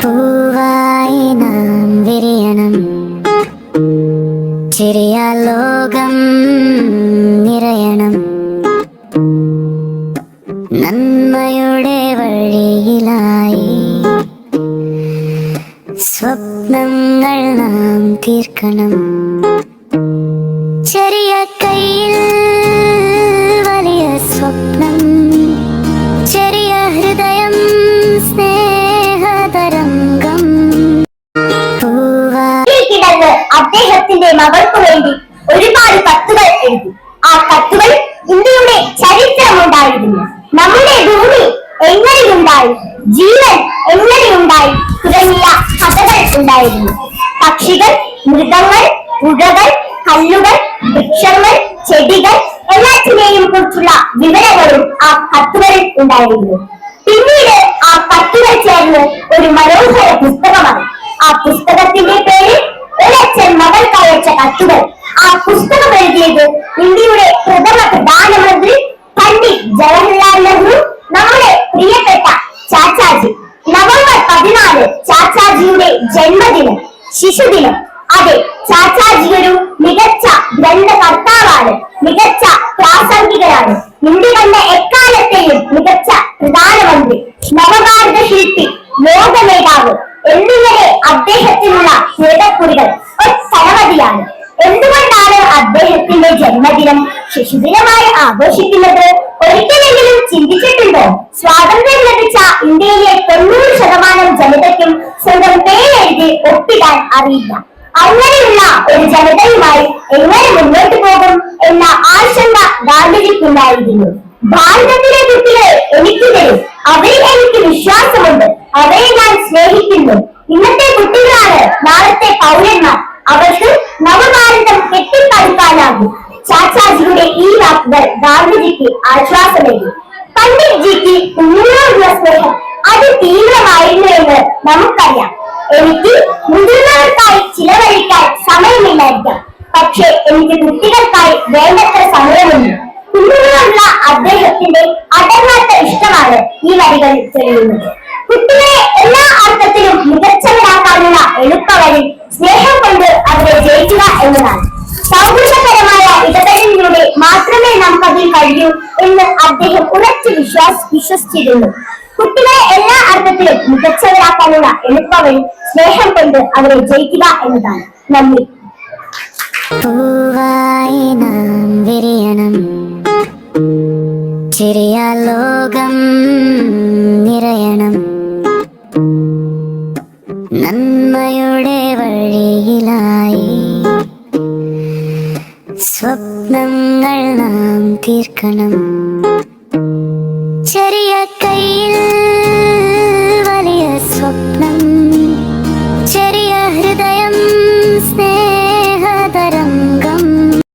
പൂവായി നാം വിരിയണം, ചിരിയാൽ ലോകം നിറയണം. നന്മയുടെ വഴിയിലായി സ്വപ്നങ്ങൾ നാം തീർക്കണം. ചെറിയ കയ്യിൽ വലിയ സ്വപ്നം, ചെറിയ ഹൃദയം സ്നേഹതരംഗം. കിടന്ന് അദ്ദേഹത്തിന്റെ മകൾക്ക് വേണ്ടി ഒരുപാട് കത്തുകൾ എഴുതി. ആ കത്തുകൾ ഇന്ത്യയുടെ ചരിത്രമുണ്ടായിരുന്നു. നമ്മുടെ ഭൂമി എങ്ങനെയുണ്ടായി, ജീവൻ എങ്ങനെയുണ്ടായി തുടങ്ങിയ കഥകൾ ഉണ്ടായിരുന്നു. പക്ഷികൾ, മൃഗങ്ങൾ, പുഴകൾ, കല്ലുകൾ, വൃക്ഷങ്ങൾ, ചെടികൾ എല്ലാറ്റിനെയും കുറിച്ചുള്ള വിവരങ്ങളും ആ കത്തുകളിൽ ഉണ്ടായിരുന്നു. പിന്നീട് ആ കത്തുകൾ ചേർന്ന് ഒരു മനോഹര പുസ്തകമായി. ആ പുസ്തകത്തിന്റെ പേര് ഒരച്ഛൻ മകൾക്ക് അയച്ച കത്തുകൾ. ആ പുസ്തകം എഴുതിയത് ഇന്ത്യയുടെ പ്രഥമ പ്രധാനമന്ത്രി പണ്ഡിറ്റ് ജവഹർലാൽ നെഹ്റു, നമ്മുടെ പ്രിയപ്പെട്ട ചാച്ചാജി. നവംബർ 14 ചാച്ചാജിയുടെ ജന്മദിനം, ശിശുദിനം. അതെ, ചാച്ചാജി ഒരു മികച്ച ഗ്രന്ഥകർത്താവാണ്, മികച്ച പ്രാസംഗികനാണ്, ഇന്ത്യ കണ്ട എക്കാലത്തെയും മികച്ച പ്രധാനമന്ത്രി, നവഭാരത ശില്പി, ലോക നേതാവ് എന്നിങ്ങനെ അദ്ദേഹത്തിനുള്ള ഭേദക്കുറികൾ ഒട്ടനവധിയാണ്. എന്തുകൊണ്ടാണ് അദ്ദേഹത്തിന്റെ ജന്മദിനം ശിശുദിനമായി ആഘോഷിക്കുന്നത്? ഒരിക്കലെങ്കിലും ചിന്തിച്ചിട്ടുണ്ടോ? സ്വാതന്ത്ര്യം ലഭിച്ച ഇന്ത്യയിലെ 90% ജനതയ്ക്കും സ്വന്തം പേരെഴുതി ഒപ്പിടാൻ അറിയില്ല. അങ്ങനെയുള്ള ഒരു ജനതയുമായി എങ്ങനെ മുന്നോട്ട് പോകും എന്ന ആശങ്ക ഗാന്ധിജിക്കുണ്ടായിരുന്നു. ഭാരതത്തിലെ കുട്ടികളെ എനിക്ക് തരും, അവരിൽ എനിക്ക് വിശ്വാസമുണ്ട്, അവരെ ഞാൻ സ്നേഹിക്കുന്നു. ഇന്നത്തെ കുട്ടികളാണ് നാളത്തെ പൗരന്മാർ, അവർക്ക് നവഭാരതം കെട്ടിപ്പടുക്കാനാകും. ചാച്ചാജിയുടെ ഈ വാക്കുകൾ ഗാന്ധിജിക്ക് ആശ്വാസമേകി. പണ്ഡിറ്റ് ജിക്ക് കുഞ്ഞുങ്ങളോടുള്ള സ്നേഹം അതിതീവ്രമായിരുന്നു എന്ന് നമുക്കറിയാം. എനിക്ക് മുതിർന്നവർക്കായി ചിലവഴിക്കാൻ സമയമില്ലായിരിക്കാം, പക്ഷെ എനിക്ക് കുട്ടികൾക്കായി വേണ്ടത്ര സമയമുണ്ട്. കുഞ്ഞുങ്ങളോടുള്ള അദ്ദേഹത്തിന്റെ അടങ്ങാത്ത ഇഷ്ടമാണ് ഈ വരികളിൽ തെളിയുന്നത്. കുട്ടികളെ എല്ലാ അർത്ഥത്തിലും മികച്ചവരാക്കാനുള്ള എളുപ്പവഴി സ്നേഹം കൊണ്ട് അവരെ ജയിക്കുക എന്നതാണ്. സൗഹൃദപരമായ ഇടപെടലിലൂടെ മാത്രമേ നമുക്കതിൽ കഴിയൂ എന്ന് അദ്ദേഹം ഉറച്ചു വിശ്വസിച്ചിരുന്നു. കുട്ടികളെ എല്ലാ അർത്ഥത്തിലും മികച്ചവരാക്കാനുള്ള എളുപ്പവഴി സ്നേഹം കൊണ്ട് അവരെ ജയിക്കുക എന്നതാണ്. നന്ദി. പൂവായി നാം വിരിയണം, ചിരിയാൽ ലോകം നിറയണം. നന്മയുടെ വഴിയിലായി സ്വപ്നങ്ങൾ നാം തീർക്കണം.